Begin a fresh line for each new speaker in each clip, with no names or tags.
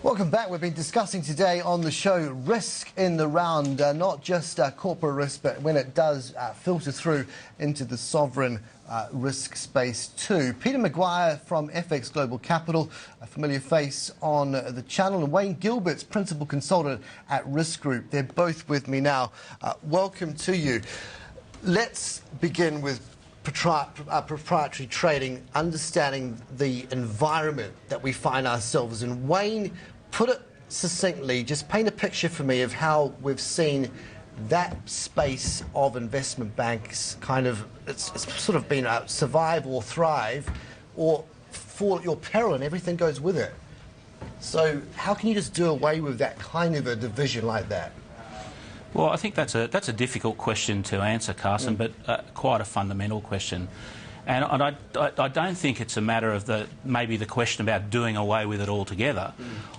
Welcome back. We've been discussing today on the show risk in the round, not just corporate risk, but when it does filter through into the sovereign risk space too. Peter Maguire from FX Global Capital, a familiar face on the channel, and Wayne Gilbert's principal consultant at RISQgroup. They're both with me now. Welcome to you. Let's begin with proprietary trading, understanding the environment that we find ourselves in. Wayne, put it succinctly, just paint a picture for me of how we've seen that space of investment banks kind of, it's sort of been a survive or thrive, or fall at your peril and everything goes with it. So how can you just do away with that kind of a division like that?
Well, I think that's a difficult question to answer, Carson, but quite a fundamental question. And I don't think it's a matter of maybe the question about doing away with it altogether.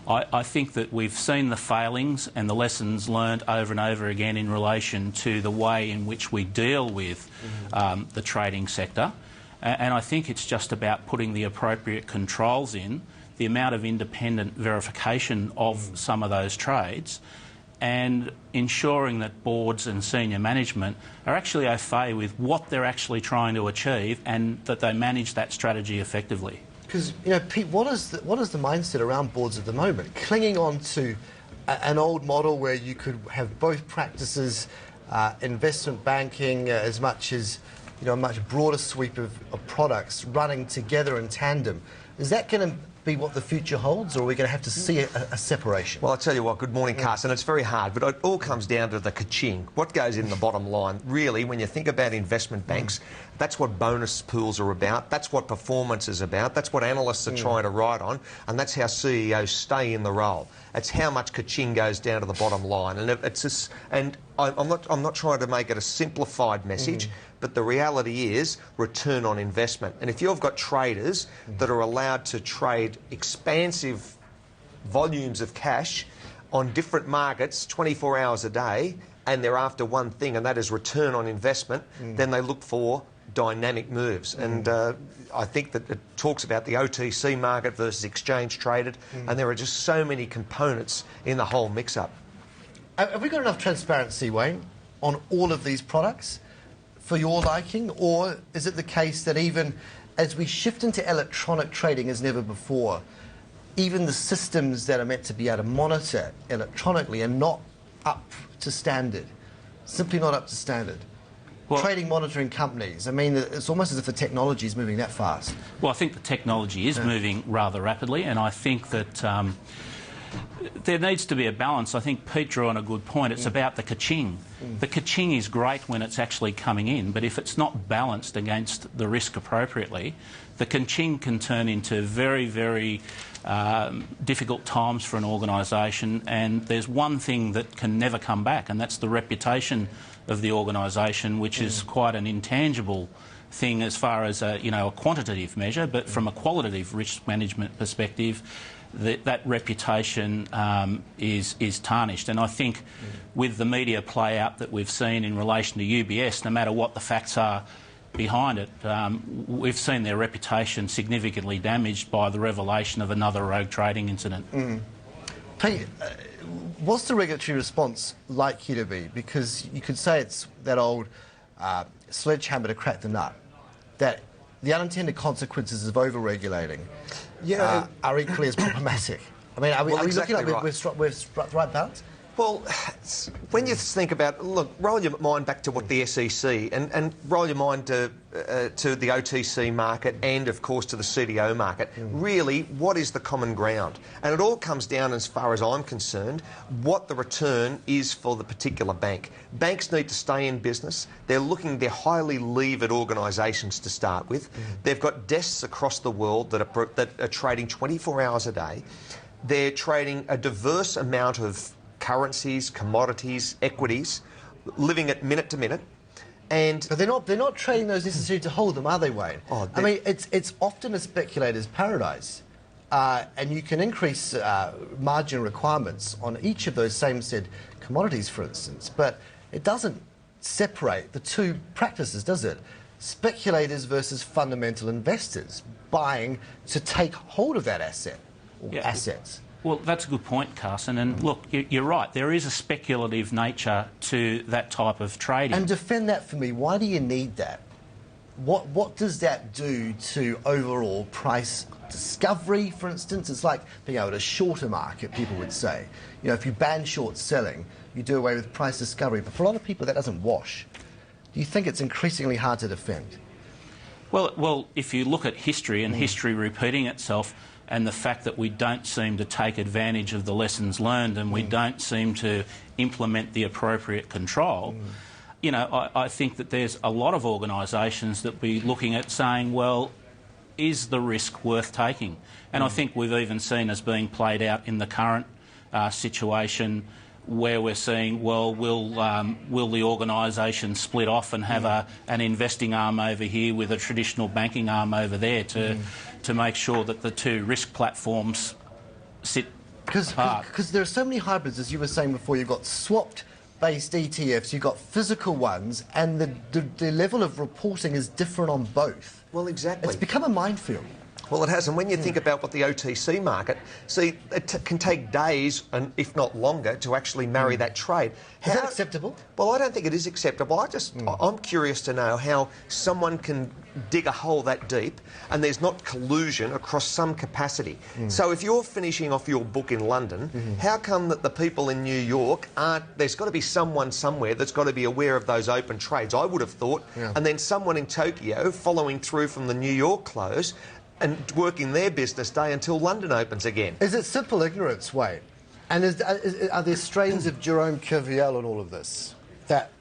I think that we've seen the failings and the lessons learned over and over again in relation to the way in which we deal with the trading sector. And I think it's just about putting the appropriate controls in, the amount of independent verification of some of those trades, and ensuring that boards and senior management are actually au fait with what they're actually trying to achieve and that they manage that strategy effectively.
Because, you know, Pete, what is the mindset around boards at the moment? Clinging on to an old model where you could have both practices, investment banking, as much as, you know, a much broader sweep of products running together in tandem. Is that going to be what the future holds, or are we going to have to see a separation?
Well, I'll tell you what, good morning, Carson. It's very hard, but it all comes down to the ka-ching. What goes in the bottom line? Really, when you think about investment banks, that's what bonus pools are about, that's what performance is about, that's what analysts are trying to write on, and that's how CEOs stay in the role. It's how much ka-ching goes down to the bottom line. And it's just, and I'm not trying to make it a simplified message, but the reality is return on investment. And if you've got traders that are allowed to trade expansive volumes of cash on different markets 24 hours a day, and they're after one thing, and that is return on investment, then they look for dynamic moves. And I think that it talks about the OTC market versus exchange traded, and there are just so many components in the whole mix-up.
Have we got enough transparency, Wayne, on all of these products for your liking, or is it the case that even as we shift into electronic trading as never before, even the systems that are meant to be able to monitor electronically are not up to standard, simply not up to standard? Well, trading monitoring companies, I mean, it's almost as if the technology is moving that fast.
Well, I think the technology is moving rather rapidly, and I think that there needs to be a balance. I think Pete drew on a good point. It's about the ka-ching. The ka-ching is great when it's actually coming in, but if it's not balanced against the risk appropriately, the ka-ching can turn into very, very difficult times for an organisation, and there's one thing that can never come back, and that's the reputation of the organisation, which is quite an intangible thing as far as a quantitative measure, but from a qualitative risk management perspective, that reputation is tarnished. And I think with the media play out that we've seen in relation to UBS, no matter what the facts are behind it, we've seen their reputation significantly damaged by the revelation of another rogue trading incident.
Pete, what's the regulatory response likely to be? Because you could say it's that old sledgehammer to crack the nut, that the unintended consequences of over-regulating are equally as problematic. I mean, are we looking like we're the right balance?
Well, when you think about, look, roll your mind back to what the SEC and roll your mind to the OTC market and, of course, to the CDO market. Really, what is the common ground? And it all comes down, as far as I'm concerned, what the return is for the particular bank. Banks need to stay in business. They're highly levered organisations to start with. They've got desks across the world that are trading 24 hours a day. They're trading a diverse amount of currencies, commodities, equities, living at minute to minute, but
they're not trading those necessarily to hold them, are they, Wayne? I mean, it's often a speculator's paradise, and you can increase margin requirements on each of those same said commodities, for instance, but it doesn't separate the two practices, does it? Speculators versus fundamental investors buying to take hold of that asset or assets.
Well, that's a good point, Carson. And look, you're right. There is a speculative nature to that type of trading.
And defend that for me. Why do you need that? What does that do to overall price discovery, for instance? It's like being able to short a market, people would say. You know, if you ban short selling, you do away with price discovery. But for a lot of people, that doesn't wash. Do you think it's increasingly hard to defend?
Well, if you look at history and history repeating itself, and the fact that we don't seem to take advantage of the lessons learned and we don't seem to implement the appropriate control, you know, I think that there's a lot of organisations that be looking at saying, well, is the risk worth taking? And I think we've even seen as being played out in the current situation where we're seeing, well, will the organisation split off and have an investing arm over here with a traditional banking arm over there to make sure that the two risk platforms sit apart?
Because there are so many hybrids, as you were saying before. You've got swapped-based ETFs, you've got physical ones, and the level of reporting is different on both.
Well, exactly.
It's become a minefield.
Well, it has, and when you think about what the OTC market, see, it can take days, and if not longer, to actually marry that trade.
Is that acceptable?
Well, I don't think it is acceptable. I'm curious to know how someone can dig a hole that deep and there's not collusion across some capacity. So if you're finishing off your book in London, how come that the people in New York aren't... There's got to be someone somewhere that's got to be aware of those open trades, I would have thought, and then someone in Tokyo following through from the New York close and working their business day until London opens again.
Is it simple ignorance, Wayne? And are there strains of Jerome Kerviel in all of this? That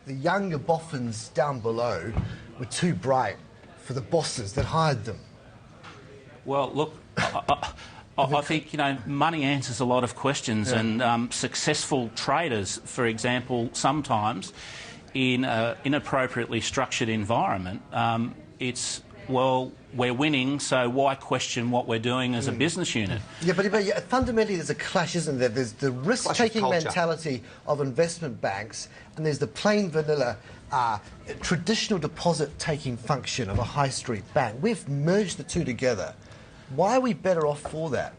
the younger boffins down below were too bright for the bosses that hired them?
Well, look, I think, you know, money answers a lot of questions, and successful traders, for example, sometimes in an inappropriately structured environment, it's, well, we're winning, so why question what we're doing as a business unit?
Yeah, but fundamentally there's a clash, isn't there? There's the risk-taking mentality of investment banks, and there's the plain vanilla traditional deposit-taking function of a high street bank. We've merged the two together. Why are we better off for that?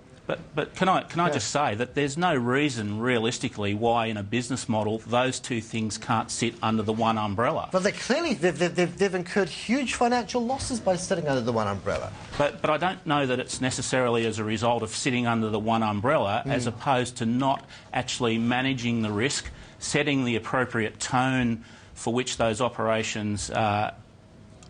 But can I just say that there's no reason, realistically, why in a business model those two things can't sit under the one umbrella.
But they've incurred huge financial losses by sitting under the one umbrella.
But I don't know that it's necessarily as a result of sitting under the one umbrella, as opposed to not actually managing the risk, setting the appropriate tone for which those operations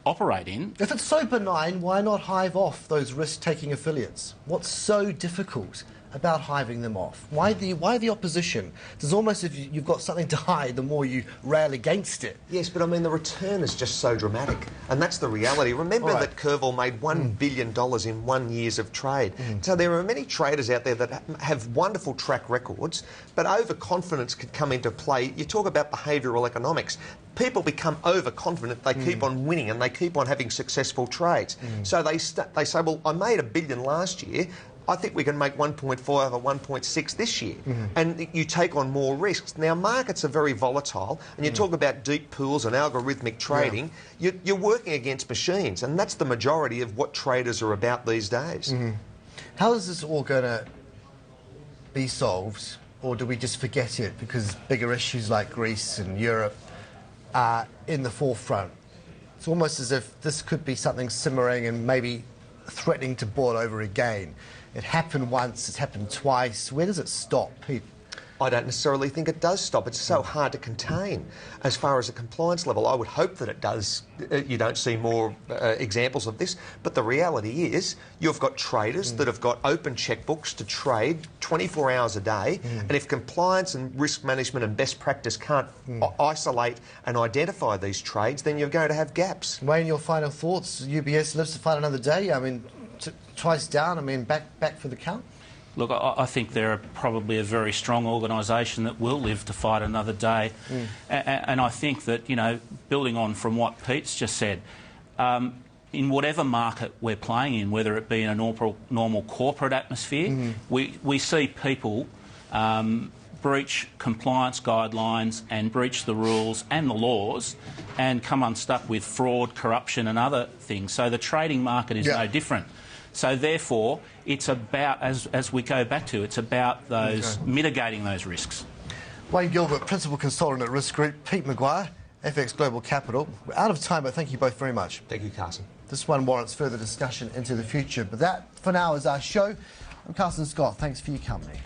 operate in.
If it's so benign, why not hive off those risk-taking affiliates? What's so difficult about hiving them off? Why the opposition? It's almost as if you've got something to hide, the more you rail against it.
Yes, but I mean, the return is just so dramatic, and that's the reality. Remember that Kerviel made $1 billion in 1 year of trade. So there are many traders out there that have wonderful track records, but overconfidence could come into play. You talk about behavioural economics. People become overconfident, they keep on winning and they keep on having successful trades. So they say, well, I made $1 billion last year, I think we can make 1.5 or 1.6 this year. And you take on more risks. Now, markets are very volatile, and you talk about deep pools and algorithmic trading, you're working against machines, and that's the majority of what traders are about these days.
How is this all going to be solved, or do we just forget it because bigger issues like Greece and Europe are in the forefront? It's almost as if this could be something simmering and maybe threatening to boil over again. It happened once, it's happened twice. Where does it stop, Pete?
I don't necessarily think it does stop. It's so hard to contain as far as a compliance level. I would hope that it does. You don't see more examples of this. But the reality is you've got traders that have got open checkbooks to trade 24 hours a day. And if compliance and risk management and best practice can't isolate and identify these trades, then you're going to have gaps.
Wayne, your final thoughts? UBS lives to fight another day. I mean, twice down, I mean, back for the count?
Look, I think they're probably a very strong organisation that will live to fight another day. And I think that, you know, building on from what Pete's just said, in whatever market we're playing in, whether it be in a normal corporate atmosphere, we see people breach compliance guidelines and breach the rules and the laws and come unstuck with fraud, corruption and other things. So the trading market is no different. So therefore, it's about, as we go back to, it's about those mitigating those risks.
Wayne Gilbert, Principal Consultant at RISQgroup, Pete Maguire, FX Global Capital. We're out of time, but thank you both very much.
Thank you, Carson.
This one warrants further discussion into the future. But that, for now, is our show. I'm Carson Scott. Thanks for your company.